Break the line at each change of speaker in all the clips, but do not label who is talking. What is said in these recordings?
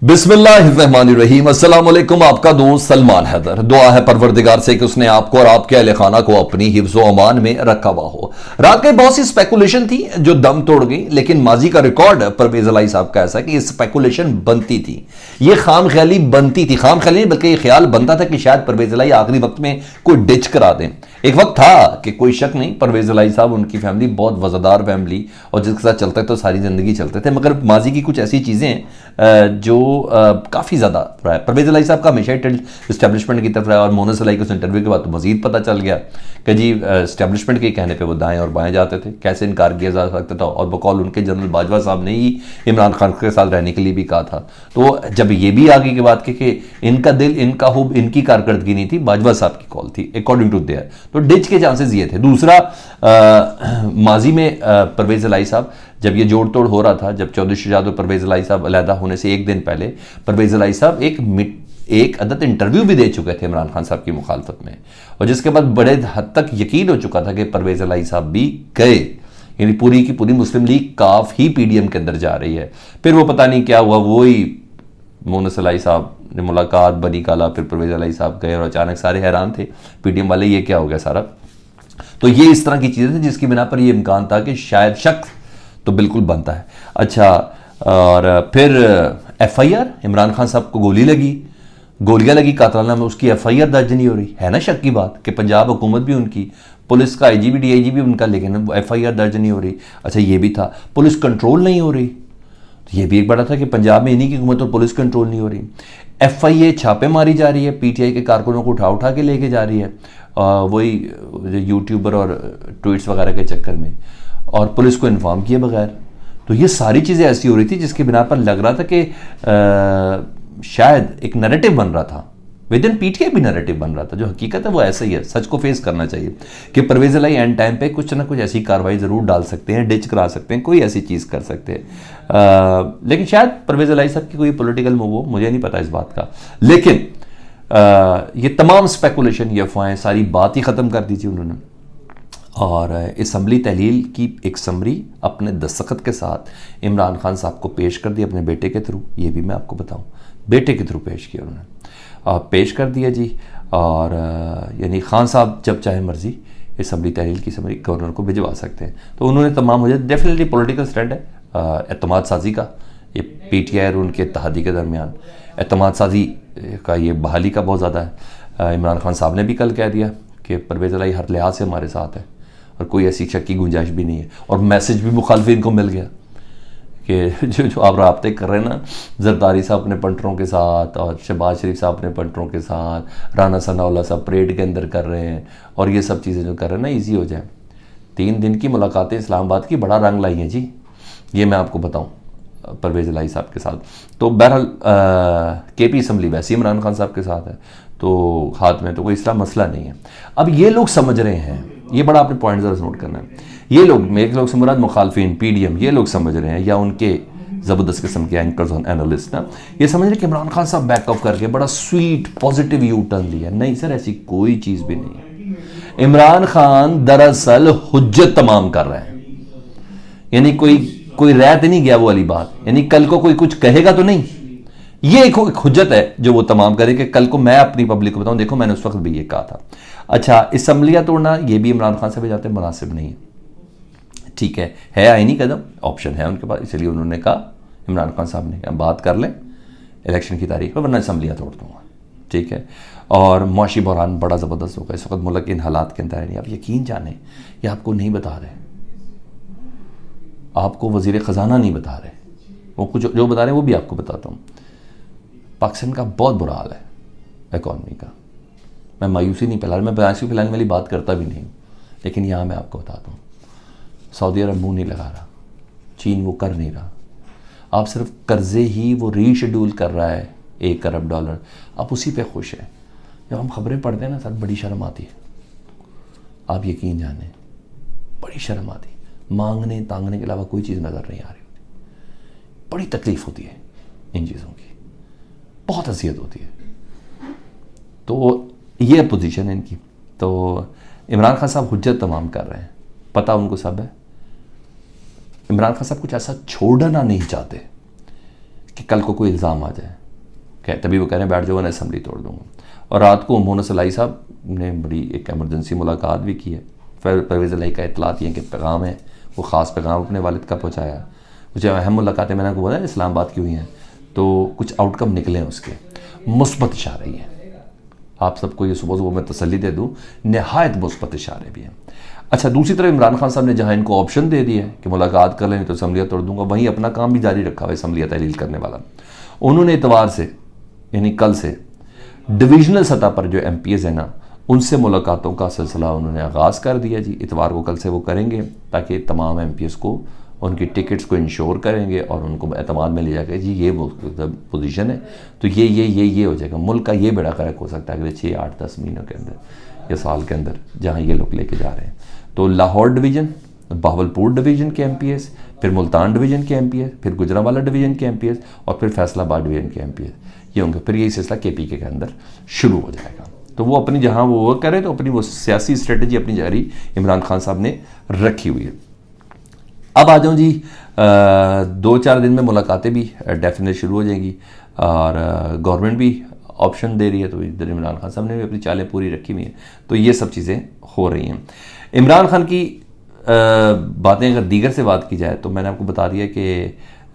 बिस्मिल्लाहिर्रहमानिर्रहीम। अस्सलाम वालेकुम। आपका दोस्त सलमान हैदर। दुआ है परवरदिगार से कि उसने आपको और आपके अहले खाना को अपनी हिफ्ज़ व अमान में रखा हुआ हो। रात में बहुत सी स्पेकुलेशन थी जो दम तोड़ गई, लेकिन माजी का रिकॉर्ड परवेज अलाई साहब का ऐसा है कि ये स्पेकुलेशन बनती थी, ये खाम ख्याली बनती थी, खाम ख्याली नहीं बल्कि ये ख्याल बनता था कि शायद परवेज अलाई आखिरी वक्त में कोई डिच करा दें। एक वक्त था कि कोई शक नहीं, परवेज अलाई साहब, उनकी फैमिली बहुत वज़ादार फैमिली और जिसके साथ चलते तो सारी ज़िंदगी चलते थे, मगर माजी की कुछ ऐसी चीज़ें जो काफ़ी ज़्यादा रहा है। परवेज अलाई साहब का हमेशा इस्टेब्लिशमेंट की तरफ रहा है और मोनस अलाई को उस इंटरव्यू के बाद तो मजीद पता चल गया कि जी इस्टेब्लिशमेंट के कहने पे वो दाएं और बाएं जाते थे, कैसे इनकार किया जा सकता था। और बकौल उनके जनरल बाजवा साहब ने ही इमरान खान के साथ रहने के लिए भी कहा था। तो जब ये भी आगे की बात कि इनका दिल, इनका हुब, इनकी कारकर्दगी नहीं थी, बाजवा साहब की कॉल थी अकॉर्डिंग टू देयर, तो डिच के चांसेस ये थे। दूसरा, माजी में परवेज अलाई साहब जब ये जोड़ तोड़ हो रहा था, जब चौधरी शुजात और परवेज अलाई साहब अलहदा होने से एक दिन पहले परवेज अलाई साहब एक अदद इंटरव्यू भी दे चुके थे इमरान खान साहब की मुखालफत में, और जिसके बाद बड़े हद तक यकीन हो चुका था कि परवेज अलाई साहब भी गए, यानी पूरी की पूरी मुस्लिम लीग काफ ही पीडीएम के अंदर जा रही है। फिर वो पता नहीं क्या हुआ, वही मोनस अलाई साहब ने मुलाकात बनी काला, फिर परवेज अलाई साहब गए और अचानक सारे हैरान थे पीडीएम वाले, ये क्या हो गया सारा। तो ये इस तरह की चीज़ें थी जिसकी बिना पर यह इम्कान था कि शायद शक तो बिल्कुल बनता है। अच्छा, और फिर एफआईआर, इमरान खान साहब को गोलियां लगी कातलाना में, उसकी एफआईआर दर्ज नहीं हो रही है ना, शक की बात कि पंजाब हुकूमत भी उनकी, पुलिस का आईजी भी डीआईजी भी उनका, लेकिन एफआईआर दर्ज नहीं हो रही। अच्छा, ये भी था, पुलिस कंट्रोल नहीं हो रही, तो ये भी एक बड़ा था कि पंजाब में इन्हीं की हुकूमत और पुलिस कंट्रोल नहीं हो रही। एफआईए छापे मारी जा रही है, पीटीआई के कारकुनों को उठा के लेके जा रही है, वही यूट्यूबर और ट्वीट्स वगैरह के चक्कर में, और पुलिस को इन्फॉर्म किए बगैर। तो ये सारी चीज़ें ऐसी हो रही थी जिसकी बिना पर लग रहा था कि शायद एक नैरेटिव बन रहा था, विद इन पीटीआई भी नैरेटिव बन रहा था। जो हकीकत है वो ऐसा ही है, सच को फेस करना चाहिए कि परवेज अलाई एंड टाइम पे कुछ ना कुछ ऐसी कार्रवाई ज़रूर डाल सकते हैं, डिच करा सकते हैं, कोई ऐसी चीज़ कर सकते हैं। लेकिन शायद परवेज अलाई साहब की कोई पॉलिटिकल मूव हो, मुझे नहीं पता इस बात का। लेकिन ये तमाम स्पेकुलेशन, ये अफवाहें, सारी बात ही ख़त्म कर दी थी उन्होंने, और असम्बली तहलील की एक समरी अपने दस्तखत के साथ इमरान खान साहब को पेश कर दी अपने बेटे के थ्रू। ये भी मैं आपको बताऊं, बेटे के थ्रू पेश किया उन्होंने, पेश कर दिया जी। और यानी खान साहब जब चाहे मर्जी असम्बली तहलील की समरी गवर्नर को भिजवा सकते हैं। तो उन्होंने तमाम, मुझे डेफिनेटली पॉलिटिकल स्टैंड है एतमाद साजी का, ये पीटीआई और उनके इत्तेहादी के दरमियान एतमाद साजी का, ये बहाली का बहुत ज़्यादा है। इमरान खान साहब ने भी कल कह दिया कि परवेज अलाई हर लिहाज से हमारे साथ है और कोई ऐसी शक की गुंजाइश भी नहीं है, और मैसेज भी मुखालफिन को मिल गया कि जो आप राब्ते कर रहे हैं ना, जरदारी साहब अपने पंटरों के साथ और शहबाज शरीफ साहब अपने पंटरों के साथ, राना सनाउल्लाह साहब परेड के अंदर कर रहे हैं, और ये सब चीज़ें जो कर रहे हैं ना, ईजी हो जाए। 3 दिन की मुलाकातें इस्लामाबाद की बड़ा रंग लाई हैं जी, ये मैं आपको बताऊँ परवेज अलाई साहब के साथ। तो बहरहाल केपी असम्बली वैसे इमरान खान साहब के साथ है, तो हाथ में तो कोई इसका मसला नहीं है। अब ये लोग समझ रहे हैं, ये बड़ा आपने पॉइंट ज़रा नोट करना है, ये लोग, मेरे लोग से मुराद मुखालफिन पीडीएम, ये लोग समझ रहे हैं, या उनके ज़बरदस्त किस्म के एंकर्स और एनालिस्ट ना, ये समझ रहे हैं कि इमरान खान साहब बैकअप करके बड़ा स्वीट पॉजिटिव यू टर्न लिया। नहीं सर, ऐसी कोई चीज़ भी नहीं है। इमरान खान दरअसल हुज्जत तमाम कर रहे हैं, यानी कोई रह नहीं गया वो वाली बात, यानी कल को कोई कुछ कहेगा तो नहीं, ये एक हुज्जत है जो वो तमाम करे कि कल को मैं अपनी पब्लिक को बताऊं, देखो मैंने उस वक्त भी ये कहा था। अच्छा, असम्बलियाँ तोड़ना ये भी इमरान खान से भी जाते मुनासिब नहीं है, ठीक है आईनी कदम, ऑप्शन है उनके पास, इसलिए उन्होंने कहा, इमरान खान साहब ने कहा बात कर लें इलेक्शन की तारीख पर, वरना असम्बलियाँ तोड़ दूँगा, ठीक है। और मुआशी बहरान बड़ा ज़बरदस्त होगा इस वक्त मुल्क इन हालात के अंदर है। नहीं, आप यकीन जाने, ये आपको नहीं बता रहे, आपको वज़ीर ख़जाना नहीं बता रहे, वो कुछ जो बता रहे हैं वो भी आपको बताता हूँ। पाकिस्तान का बहुत बुरा हाल है इकॉनमी का, मैं मायूसी नहीं फैला रहा, मैं मायूसी फैलाने वाली बात करता भी नहीं हूँ, लेकिन यहाँ मैं आपको बताता हूँ, सऊदी अरब मुँह नहीं लगा रहा, चीन वो कर नहीं रहा, आप सिर्फ कर्जे ही वो रीशेड्यूल कर रहा है $1 अरब, आप उसी पे खुश हैं। जब हम खबरें पढ़ते हैं ना सर, बड़ी शर्म आती है, आप यकीन जाने बड़ी शर्म आती है, मांगने तांगने के अलावा कोई चीज़ नज़र नहीं आ रही होती, बड़ी तकलीफ़ होती है इन चीज़ों की, बहुत अज़ियत होती है। तो ये पोजीशन है इनकी। तो इमरान खान साहब हुज्जत तमाम कर रहे हैं, पता उनको सब है। इमरान खान साहब कुछ ऐसा छोड़ना नहीं चाहते कि कल को कोई इल्ज़ाम आ जाए, तभी वो कह रहे हैं बैठ जाओ, मैं असम्बली तोड़ दूँगा। और रात को मोहन सलाई साहब ने बड़ी एक एमरजेंसी मुलाकात भी की है। परवेज़ इलाही का इतला दिए कि पैगाम है, वो ख़ास पैगाम अपने वालिद का पहुँचाया। मुझे अहम मुलाकातें मैंने आपको बताया इस्लामाबाद की हुई हैं, तो कुछ आउटकम निकले हैं उसके, मुस्बत इशारे ही हैं। आप सबको ये सुबह सुबह मैं तसल्ली दे दूँ, नहायत मुस्बत इशारे भी हैं। अच्छा, दूसरी तरफ इमरान खान साहब ने जहाँ इनको ऑप्शन दे दिया है कि मुलाकात कर लें तो असम्बलियाँ तोड़ दूँगा, वहीं अपना काम भी जारी रखा हुआ है असम्बलियाँ तहलील करने वाला। उन्होंने इतवार से यानी कल से डिविजनल सतह पर जो MPs हैं ना, उनसे मुलाकातों का सिलसिला उन्होंने आगाज़ कर दिया जी। इतवार को कल से वो करेंगे ताकि तमाम MPs को उनकी टिकट्स को इंश्योर करेंगे और उनको एतमाद में ले जाकर जी ये वो पोजीशन है, तो ये हो जाएगा। मुल्क का ये बेड़ा गर्क हो सकता है अगले 6, 8, 10 महीनों के अंदर या साल के अंदर, जहाँ ये लोग लेके जा रहे हैं। तो लाहौर डिवीज़न, बहावलपुर डिवीज़न के MPs, फिर मुल्तान डिवीज़न के MPs, फिर गुजरांवाला डिवीज़न के MPs और फिर फैसलाबाद डिवीज़न के MPs, ये होंगे। फिर यही सिलसिला KPK के अंदर शुरू हो जाएगा। तो वो अपनी जहाँ वो वर्क करें, तो अपनी वो सियासी स्ट्रेटजी अपनी जारी इमरान खान साहब ने रखी हुई है। अब आ जाऊँ जी, 2-4 दिन में मुलाकातें भी डेफिनेट शुरू हो जाएंगी और गवर्नमेंट भी ऑप्शन दे रही है, तो इधर इमरान खान साहब ने भी अपनी चालें पूरी रखी हुई हैं। तो ये सब चीज़ें हो रही हैं। इमरान खान की बातें अगर दीगर से बात की जाए तो मैंने आपको बता दिया कि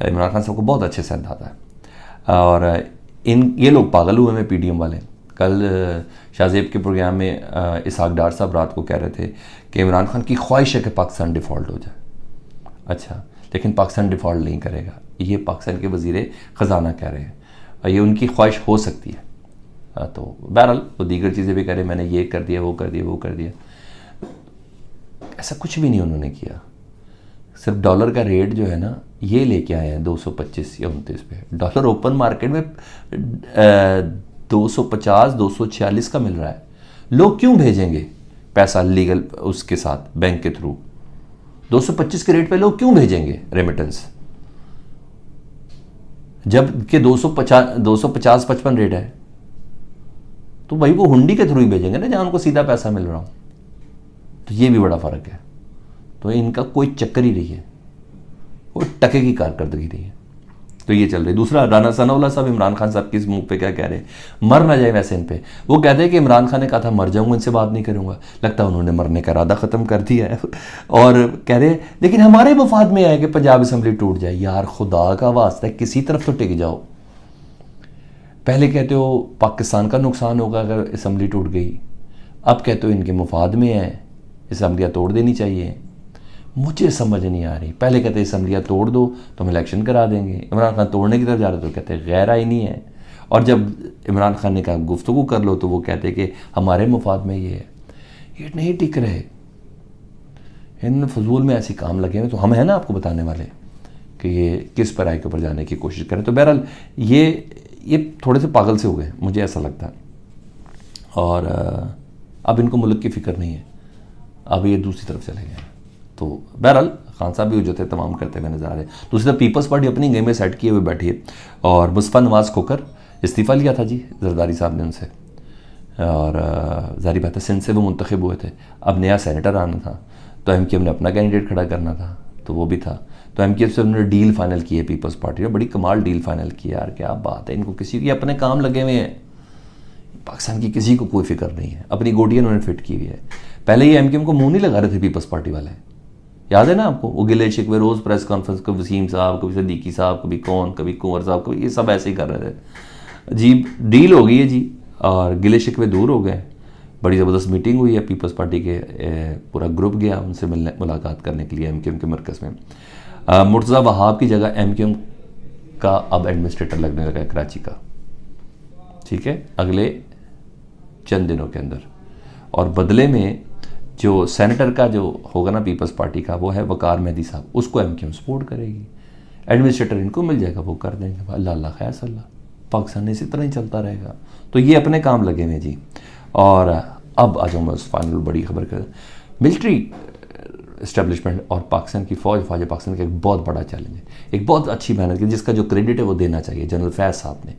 इमरान खान साहब को बहुत अच्छे सेंध आता है और ये लोग पागल हुए हैं PDM वाले। कल शाहजेब के प्रोग्राम में इसहाक डार साहब रात को कह रहे थे कि इमरान खान की ख्वाहिश है कि पाकिस्तान डिफ़ॉल्ट हो जाए। अच्छा, लेकिन पाकिस्तान डिफ़ॉल्ट नहीं करेगा, ये पाकिस्तान के वज़ीर ख़जाना कह रहे हैं और ये उनकी ख्वाहिश हो सकती है। तो बहरहाल वो दीगर चीज़ें भी कह रहे, मैंने ये कर दिया, वो कर दिया, वो कर दिया। ऐसा कुछ भी नहीं उन्होंने किया। सिर्फ डॉलर का रेट जो है ना, ये लेके आए हैं 225 या 29 पे। डॉलर ओपन मार्केट में 250, 246 का मिल रहा है। लोग क्यों भेजेंगे पैसा लीगल उसके साथ बैंक के थ्रू? 225 के रेट पे लोग क्यों भेजेंगे रेमिटेंस, जब कि 250-55 रेट है? तो भाई वो हुंडी के थ्रू ही भेजेंगे ना, जहां उनको सीधा पैसा मिल रहा हो। तो ये भी बड़ा फ़र्क है। तो इनका कोई चक्कर ही नहीं है, वो टके की कारकर्दगी रही है। तो ये चल रही। दूसरा, राना सनाउल्लाह साहब इमरान खान साहब के इस मुंह पे क्या कह रहे हैं, मर ना जाए वैसे इन पे। वो कहते हैं कि इमरान खान ने कहा था मर जाऊंगा, इनसे बात नहीं करूंगा। लगता है उन्होंने मरने का इरादा ख़त्म कर दिया है और कह रहे लेकिन हमारे मफाद में है कि पंजाब असम्बली टूट जाए। यार खुदा का वास्ता है, किसी तरफ तो टिक जाओ। पहले कहते हो पाकिस्तान का नुकसान होगा अगर असम्बली टूट गई, अब कहते हो इनके मफाद में है, असम्बलियाँ तोड़ देनी चाहिए। मुझे समझ नहीं आ रही। पहले कहते हैं असम्बलियाँ तोड़ दो तो हम इलेक्शन करा देंगे, इमरान खान तोड़ने की तरफ जा रहे तो कहते हैं गैर आईनी है। और जब इमरान खान ने कहा गुफ्तगू कर लो तो वो कहते हैं कि हमारे मफाद में ये है। ये नहीं टिक रहे, इन फजूल में ऐसे काम लगे हुए। तो हम हैं ना आपको बताने वाले कि ये किस पराई के ऊपर जाने की कोशिश करें। तो बहरहाल ये थोड़े से पागल से हो गए, मुझे ऐसा लगता है। और अब इनको मुल्क की फ़िक्र नहीं है, अब ये दूसरी तरफ चले गए। तो बहरहाल खान साहब भी जो थे तमाम करते हुए नजर आ रहे। दूसरी तरफ पीपल्स पार्टी अपनी गेम में सेट किए हुए बैठी है और मुस्तफ़ा नवाज़ खोकर इस्तीफ़ा लिया था जी जरदारी साहब ने उनसे, और जारी बात है सिंध से वो मुंतखब हुए थे। अब नया सेनेटर आना था तो MKM ने अपना कैंडिडेट खड़ा करना था, तो वो भी था। तो MKM से उन्होंने डील फाइनल की है पीपल्स पार्टी ने, बड़ी कमाल डील फाइनल की यार, क्या बात है। इनको किसी के अपने काम लगे हुए हैं, पाकिस्तान की किसी को कोई फिक्र नहीं है, अपनी गोटियाँ उन्होंने फिट की हुई है। पहले ये MKM को मुंह नहीं लगा रहे थे पीपल्स पार्टी वाले, याद है ना आपको? वो गिले शिकवे रोज़ प्रेस कॉन्फ्रेंस, कभी वसीम साहब, कभी सदीकी साहब, कभी कौन, कभी कुंवर साहब, कभी ये सब ऐसे ही कर रहे थे। अजीब डील हो गई है जी और गिले शिकवे दूर हो गए। बड़ी ज़बरदस्त मीटिंग हुई है, पीपल्स पार्टी के पूरा ग्रुप गया उनसे मुलाकात करने के लिए MKM के मरकज़ में। मुर्तज़ा वहाब की जगह MKM का अब एडमिनिस्ट्रेटर लगने लगा है कराची का, ठीक है, अगले चंद दिनों के अंदर। और बदले में जो सेनेटर का जो होगा ना पीपल्स पार्टी का, वो है वकार मेहदी साहब, उसको MKM सपोर्ट करेगी। एडमिनिस्ट्रेटर इनको मिल जाएगा, वो कर देंगे। अल्लाह अल्लाह खैर अल्लाह, पाकिस्तान इसी तरह ही चलता रहेगा। तो ये अपने काम लगे हुए जी। और अब आ जाऊँ मैं उस फाइनल बड़ी खबर कर, मिलिट्री इस्टेब्लिशमेंट और पाकिस्तान की फ़ौज पाकिस्तान का एक बहुत बड़ा चैलेंज है। एक बहुत अच्छी मेहनत की, जिसका जो क्रेडिट है वो देना चाहिए। जनरल फैज़ साहब ने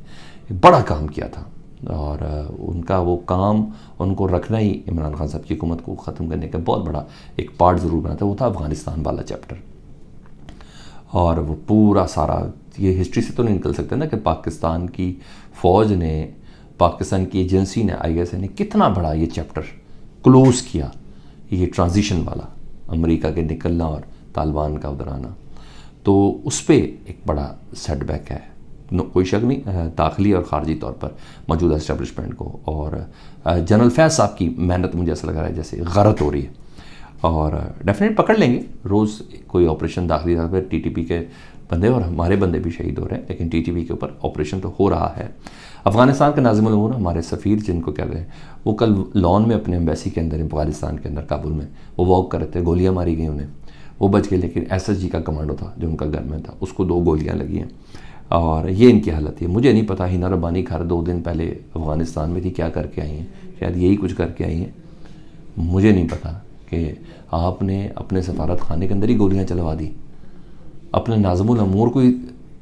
एक बड़ा काम किया था और उनका वो काम उनको रखना ही इमरान खान साहब की हुकूमत को ख़त्म करने का बहुत बड़ा एक पार्ट ज़रूर बना था। वो था अफ़गानिस्तान वाला चैप्टर, और वो पूरा सारा ये हिस्ट्री से तो नहीं निकल सकता ना कि पाकिस्तान की फ़ौज ने, पाकिस्तान की एजेंसी ने, ISI ने कितना बड़ा ये चैप्टर क्लोज़ किया, ये ट्रांजिशन वाला, अमेरिका के निकलना और तालिबान का उधर आना। तो उस पर एक बड़ा सेटबैक है, कोई शक नहीं, दाखिली और ख़ारजी तौर पर मौजूदा इस्टेब्लिशमेंट को। और जनरल फैज़ साहब की मेहनत मुझे ऐसा लग रहा है जैसे गलत हो रही है, और डेफिनेट पकड़ लेंगे। रोज़ कोई ऑपरेशन दाखिली तौर पर TTP के बंदे और हमारे बंदे भी शहीद हो रहे हैं, लेकिन TTP के ऊपर ऑपरेशन तो हो रहा है। अफ़गानिस्तान के नाज़िमुल उमूर हमारे सफ़ीर जिनको कह रहे हैं, वो कल लॉन में अपने एम्बेसी के अंदर अफ़गानिस्तान के अंदर काबुल में वो वॉक कर रहे थे, गोलियाँ मारी गई उन्हें, वो बच गए। लेकिन SSG का कमांडो था जो उनका घर में था, उसको 2 गोलियाँ लगी हैं, और ये इनकी हालत है। मुझे नहीं पता हिना रब्बानी खैर 2 दिन पहले अफ़गानिस्तान में थी, क्या करके आई हैं, शायद यही कुछ करके आई हैं, मुझे नहीं पता कि आपने अपने सफारत खाने के अंदर ही गोलियाँ चलवा दी, अपने नाज़िमुल उमूर को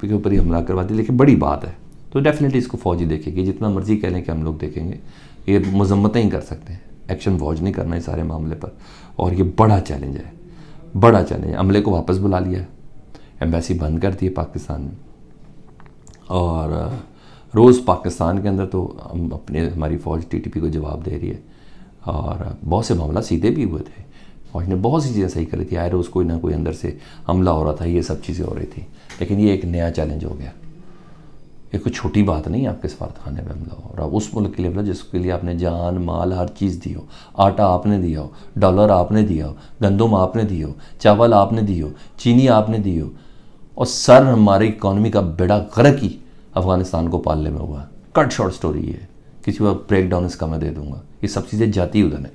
के ऊपर ही हमला करवा दी। लेकिन बड़ी बात है, तो डेफिनेटली इसको फ़ौज ही देखेगी, जितना मर्जी कह लें कि हम लोग देखेंगे, ये मजम्मतें ही कर सकते हैं, एक्शन फ़ौज नहीं करना इस सारे मामले पर। और ये बड़ा चैलेंज है, बड़ा चैलेंज है। अमले को वापस बुला लिया है, एम्बेसी बंद कर दी है पाकिस्तान में, और रोज़ पाकिस्तान के अंदर तो हमारी फ़ौज TTP को जवाब दे रही है, और बहुत से मामला सीधे भी हुए थे, फौज ने बहुत सी चीज़ें सही करी थी। आए रोज़ कोई ना कोई अंदर से हमला हो रहा था, ये सब चीज़ें हो रही थी। लेकिन ये एक नया चैलेंज हो गया, ये कोई छोटी बात नहीं, आपके सफारत खाने में हमला हो रहा, उस मुल्क के लिए हमला जिसके लिए आपने जान माल हर चीज़ दी हो, आटा आपने दिया हो, डॉलर आपने दिया हो, गंदम आपने दी हो, चावल आपने दी हो, चीनी आपने दी हो, और सर हमारी इकॉनमी का बेड़ा गर्क ही अफ़गानिस्तान को पालने में हुआ। कट शॉर्ट स्टोरी है, किसी को ब्रेक डाउन इसका मैं दे दूँगा, ये सब चीज़ें जाती उधर है।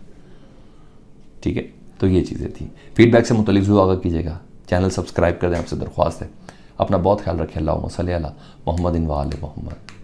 ठीक है, तो ये चीज़ें थी। फीडबैक से मुतल्लिक़ ज़रूर आगाह कीजिएगा, चैनल सब्सक्राइब कर दें, आपसे दरख्वास्त है। अपना बहुत ख्याल रखें। अल्लाहुम्मा सल्ली अला मुहम्मदिन व आले मुहम्मद।